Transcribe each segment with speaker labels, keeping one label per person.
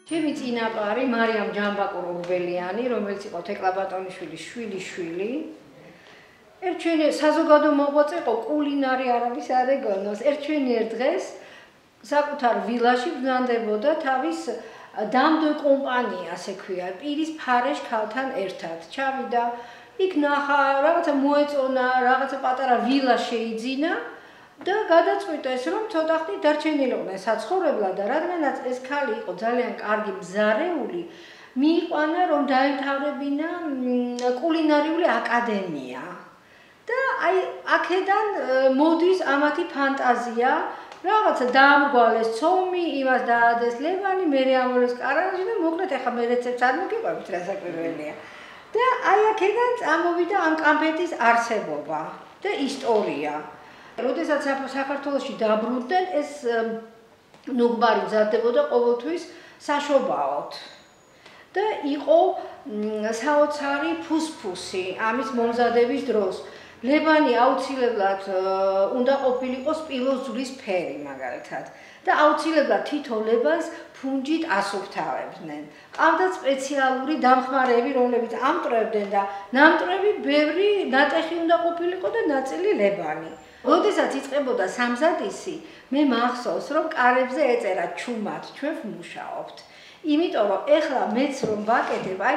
Speaker 1: ჩემი წინაპარი მარიამ ჯამბაკურ-ურბელიანი, რომელიც იყო თეკლა ბატონიშვილის შვილიშვილი. ერთჩვენი საზოგადო მოღვაწე იყო, კულინარი არავის არ ეგონოს. ერთჩვენიერ დღეს საკუთარ ვილაში ბრძანდებოდა თავის დამდო კომპანია, ასე ქვია, პირის ფარეშ ქალთან ერთად. ჩავიდა, იქ ნახა, რაღაცა მოეწონა, რაღაცა პატარა ვილა შეიძინა. და გადაწყვიტეს, რომ ცოტა ხნით დარჩენილობდნენ საცხოვრებლად და რადგანაც ეს ქალი იყო ძალიან კარგი მზარეული, მიიყვანა, რომ დაემთავრებინა კულინარიული აკადემია. და აი აქედან მოდის ამათი ფანტაზია, რაღაცა დაამრგვალეს ცომი, იმას დაადეს ლევანი, მერე ამორეს კარანჟი და მოკლედ ახლა მე რეცეპტს არ მოგიყვებით, რა საკვირველია. და აი აქედან წამოვიდა ამ კამფეტის არსებობა და ისტორია. როდესაც საქართველოში დაბრუნდნენ, ეს ნუგბარი მზადდებოდა ყოველთვის საშობაოდ. და იყო საოცარი ფუსფუსი ამის მომზადების დროს. ლევანი აუცილებლად უნდა ყოფილიყო სპილოზურის ფერი მაგალითად. და აუცილებლად თითო ლევანს ფუნჯით ასუფთავებდნენ. ყავდათ სპეციალური დამხმარეები, რომლებიც ამტვრევდნენ და ნამტვრევი ბევრი ნატეხი უნდა ყოფილიყო და ნაწილი ლევანი. როდესაც იწყებოდა სამზადისი, მე მახსოვს, რომ კარებზე ეწერა ჩუმად, ჩვენ ვმუშაობთ. იმიტომ რომ ეხლა მეც რომ ვაკეთებ, აი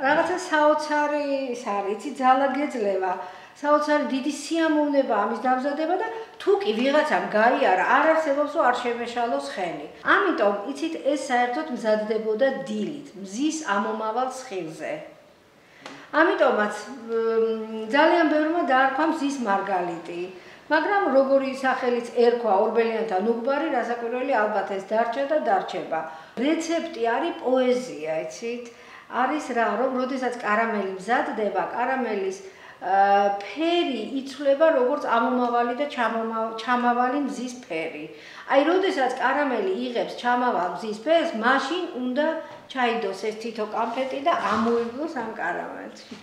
Speaker 1: რაღაცა საოცარი ის არის, იცი ძალა გეძლევა, საოცარი დიდი სიამოვნება ამის დამზადება და თუ კი ვიღაცამ გაიარა, არ არსებობს რომ არ შემეშალოს ხელი. ამიტომ იცით ეს საერთოდ მზადდებოდა დილით, მზის ამომავალ სხივზე. ამიტომაც ძალიან ბევრმა დაარქვა მზის მარგალიტი. მაგრამ როგორი სახელიც ერქვა ორბელიანთა ნუგბარი, რასაკვირველი ალბათ ეს დარჩა და დარჩება. რეცეპტი არის პოეზია, იცით? არის რა, რომ როდესაც კარამელი მზადდება, კარამელის ფერი იცვლება როგორც ამომავალი და ჩამავალი მზის ფერი. აი, როდესაც კარამელი იღებს ჩამავალ მზის ფერს, მაშინ უნდა ჩაიდოს ეს თითო კამფეტი და ამოიღოს ამ კარამელში.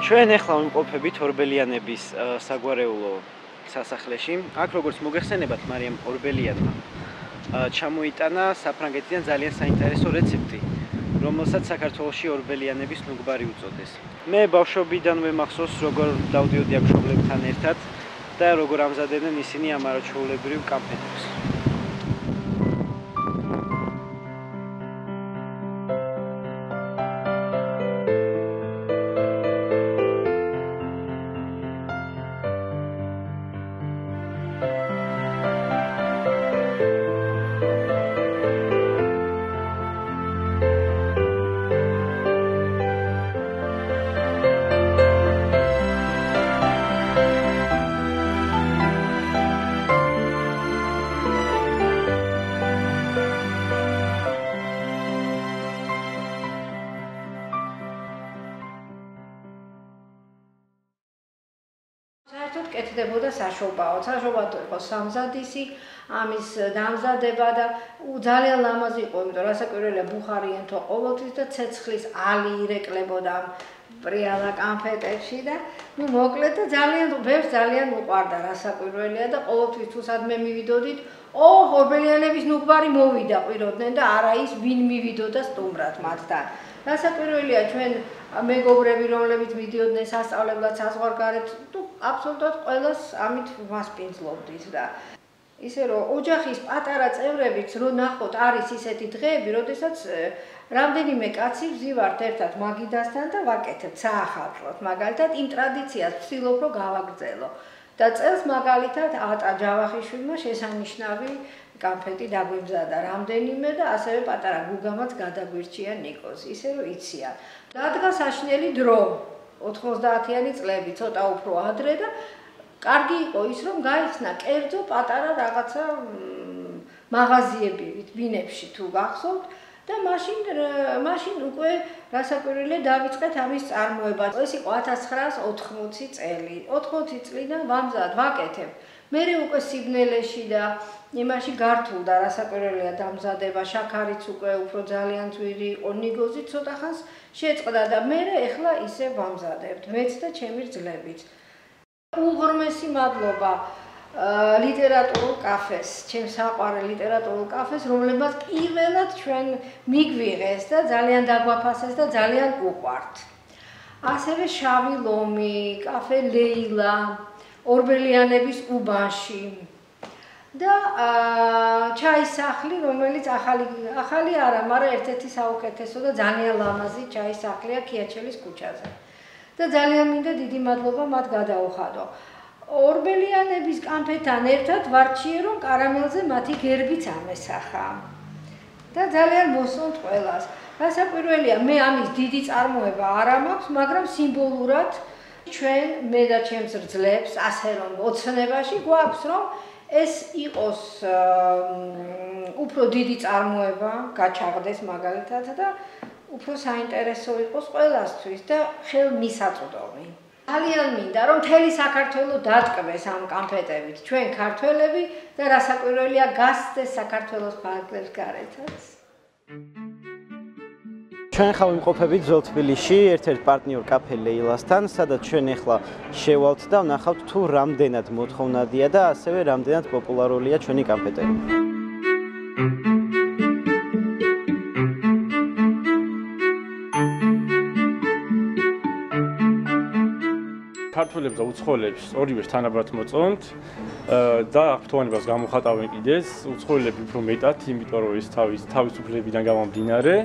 Speaker 2: ჩვენ ახლა ვიმყოფებით ორბელიანების საგვარეულო სასახლეში. აქ როგორც მოგეხსენებათ, მარიამ ორბელიანმა ჩამოიტანა საფრანგეთიდან ძალიან საინტერესო რეცეპტი, რომელსაც საქართველოში ორბელიანების ნუგბარი უწოდეს. მე ბავშვობიდანვე მახსოვს, როგორ დავდიოდი აქ მშობლებთან ერთად და როგორ ამზადებდნენ ისინი ამ არაჩვეულებრივ კამფეტებს.
Speaker 1: საერთოდ კეთდებოდა საშობაოდ. საშობაოდ იყო სამზადისი, ამის დამზადება და ძალიან ლამაზი იყო, იმიტომ რასაკვირველია ბუხარიენთო ყოველთვის და ცეცხლის ალი ირეკლებოდა პრიალა კამფეტებში და ნუ მოკლედ და ძალიან უყვარდა რასაკვირველია და ყოველთვის თუ სადმე მივიდოდით, ორბელიანების ნუგბარი მოვიდა ყვიროდნენ და არა ის ვინ მივიდოდა სტუმრად მათთან. რასაკვირველია ჩვენ მეგობრები, რომლებიც მიდიოდნენ სასწავლებლად საზღვარგარეთ, აბსოლუტურად ყველას ამით ვასპინძლობდით და ისე რომ ოჯახის პატარა წევრებიც რო ნახოთ არის ისეთი დღეები, როდესაც რამდენიმე კაცი ვზივართ ერთად მაგიდასთან და ვაკეთებთ საახალწლოდ. მაგალითად, იმ ტრადიციას ვცდილობ რომ გავაგრძელო. და წელს მაგალითად ატა ჯავახიშვილმა შესანიშნავი კანფეტი დაგვიბზადა რამდენიმე და ასევე პატარა გუგამაც გადაგვირჩია ნიკოს. ისე რომ იციან. დადგა საშინელი დრო 90-იანი წლები, ცოტა უფრო ადრე და კარგი იყო ის რომ გაიხსნა კერძო პატარა რაღაცა მაღაზიები ბინებში თუ გახსოვთ და მაშინ უკვე რასაკვირველია დავიწყეთ ამის წარმოება. ეს იყო 1980 წელი. 80 წლიდან ვამზად ვაკეთებ. მერე უკვე სიბნელეში და იმაში გართულდა რასაკვირველია დამზადება, შაქარიც უკვე უფრო ძალიან ძვირი იყო, ნიგოზი ცოტა ხანს შეწყდა და მერე ეხლა ისე ვამზადებთ. მეც და ჩემი რძლებიც. უღრმესი მადლობა ლიტერატურულ კაფეს, ჩემს საყვარელ ლიტერატურულ კაფეს, რომლებმაც პირველად ჩვენ მიგვიღეს და ძალიან დაგვაფასეს და ძალიან უყვართ. ასევე შავი ლომი, კაფე ლეილა, ორბელიანების უბანში და ჩაის სახლი, რომელიც ახალი არა, მაგრამ ერთ-ერთი საუკეთესო და ძალიან ლამაზი ჩაის სახლია ქიაჩელის ქუჩაზე. და ძალიან მინდა დიდი მადლობა მათ გადაუხადო. ორბელიანების კანფეტთან ერთად ვარჩიე რომ კარამელზე მათი გერბიც ამესახა. და ძალიან მოსწონთ ყველას. რასაკვირველია, მე ამის დიდი წარმოება არ მაქვს, მაგრამ სიმბოლურად ჩვენ მე და ჩემს რძლებს ასე რომ ოცნებაში გვაქვს რომ ეს იყოს უფრო დიდი წარმოება, გაჩაღდეს მაგალითად და უფრო საინტერესო იყოს ყველასთვის და ხელმისაწვდომი. ძალიან მინდა რომ მთელი საქართველო დატკბეს ამ კანფეტებით, ჩვენ ქართველები და რასაკვირველია გასცდეს საქართველოს ფარგლებს გარეთაც.
Speaker 2: ჩვენ ხავ იმყოფებით ძველ თბილისში, ერთ-ერთ პარტნიორ კაფე ლეილასთან, სადაც ჩვენ ახლა შევალთ და ვნახავთ თუ რამდენად მოთხოვნადია და ასევე რამდენად პოპულარულია ჩვენი კანფეტები.
Speaker 3: ქართველებს და უცხოელებს ორივეს თანაბრად მოწონთ და აქტუალებას გამოხატავენ კიდეს უცხოელები უფრო მეტად, იმიტომ რომ ეს თავისუფლებიდან გამომდინარე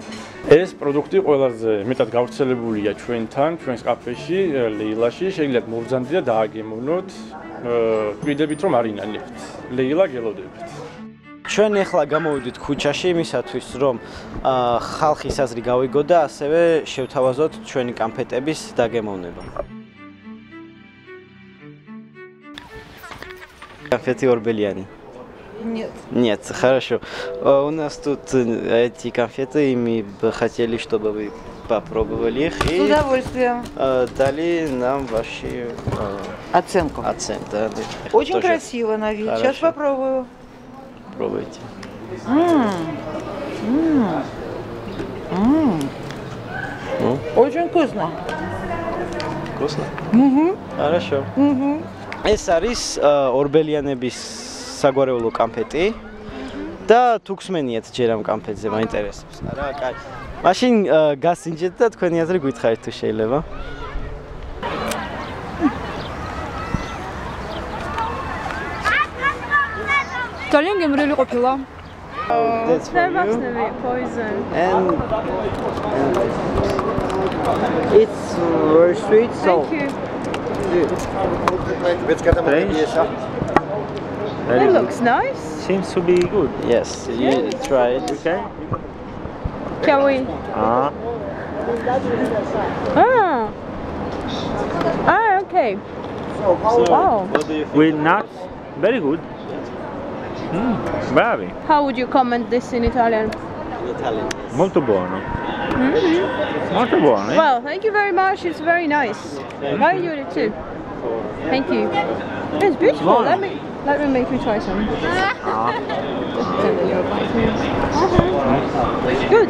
Speaker 3: ეს პროდუქტი ყველაზე მეტად გავრცელებულია ჩვენთან, ჩვენს კაფეში, ლეილაში, შეგიძლიათ მოვბრძანდით და დააგემოვნოთ, გვიდებით რომ არ ინანებთ. ლეილა გელოდებთ.
Speaker 2: ჩვენ ახლა გამოვიდით ქუჩაში იმისათვის რომ ხალხის აზრი გავიგო და ასევე შევთავაზოთ ჩვენი კანფეტების დაგემოვნება. Конфеты орбелиане?
Speaker 4: Нет.
Speaker 2: Нет, хорошо. У нас тут эти конфеты, и мы бы хотели, чтобы вы попробовали их
Speaker 4: С удовольствием.
Speaker 2: Дали нам ваши
Speaker 4: Оценку.
Speaker 2: оценки. Да,
Speaker 4: Очень красиво на вид.
Speaker 2: Хорошо.
Speaker 4: Сейчас попробую.
Speaker 2: Пробуйте.
Speaker 4: Очень вкусно.
Speaker 2: Вкусно?
Speaker 4: Угу.
Speaker 2: Хорошо.
Speaker 4: Угу.
Speaker 2: ეს არის ორბელიანების საგვარეულო კანფეტი და თუ გსმენიათ ჯერ ამ კანფეტზე მაინტერესებს. არა, კაი. მაშინ გასინჯეთ და თქვენი აზრი გითხარით თუ შეიძლება.
Speaker 5: ძალიან გემრიელი ყოფილა.
Speaker 2: That's for you.
Speaker 5: Poison.
Speaker 2: And it's very sweet, so
Speaker 5: Thank you. It looks nice.
Speaker 3: Seems to be good.
Speaker 2: yes, you try it.
Speaker 3: Okay.
Speaker 5: Can we? Okay.
Speaker 3: So,
Speaker 5: Wow.
Speaker 2: What do you think?
Speaker 3: with nuts, very good. Bravi.
Speaker 5: How would you comment this in Italian?
Speaker 2: In Italian.
Speaker 3: Molto buono. Molto buono.
Speaker 5: Well, thank you very much. It's very nice. I enjoyed it too. Thank you. It's beautiful. Let me make you try some. Good.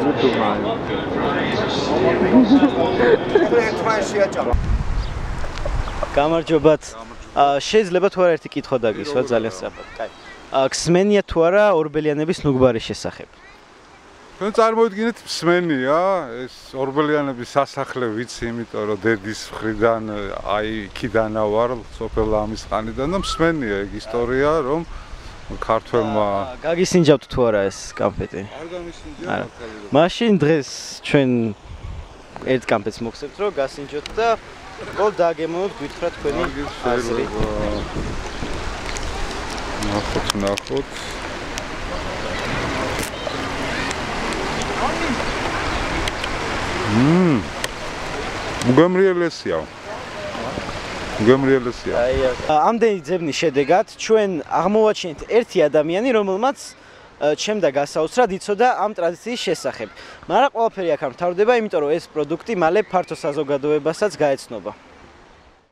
Speaker 2: გამარჯობათ. შეიძლება თუ არა ერთი კითხვა დაგისვათ ძალიან სწრაფად. კაი. გსმენიათ თუ არა ორბელიანების ნუგბარის შესახებ?
Speaker 6: ჩვენ წარმოვიდგინეთ მსმენია, ეს ორბელიანების სასახლე ვიცი, იმიტომ რომ დედის მხრიდან აი იქიდანა ვარ, სოფელ ამის ხანიდან და მსმენია ეგ ისტორია, რომ ქართველმა
Speaker 2: გაგისინჯავთ თუ არა ეს კამფეტი?
Speaker 6: არ გამისინჯა
Speaker 2: არა. მაშინ დღეს ჩვენ ერთ კამფეტს მოგხსენებთ რომ გასინჯოთ და ყოველ დააგემოვნოთ გვითხრა თქვენი აზრი. ნახოთ. უგემრიელესია. ამდენი ძებნის შედეგად ჩვენ აღმოვაჩინეთ ერთი ადამიანი, რომელმაც ჩემდა გასაოცრად იცოდა ამ ტრადიციის შესახებ. მაგრამ ყველაფერი აქ არ მთავრდება, იმიტომ რომ ეს პროდუქტი მალე ფართო საზოგადოებასაც გაეცნობა.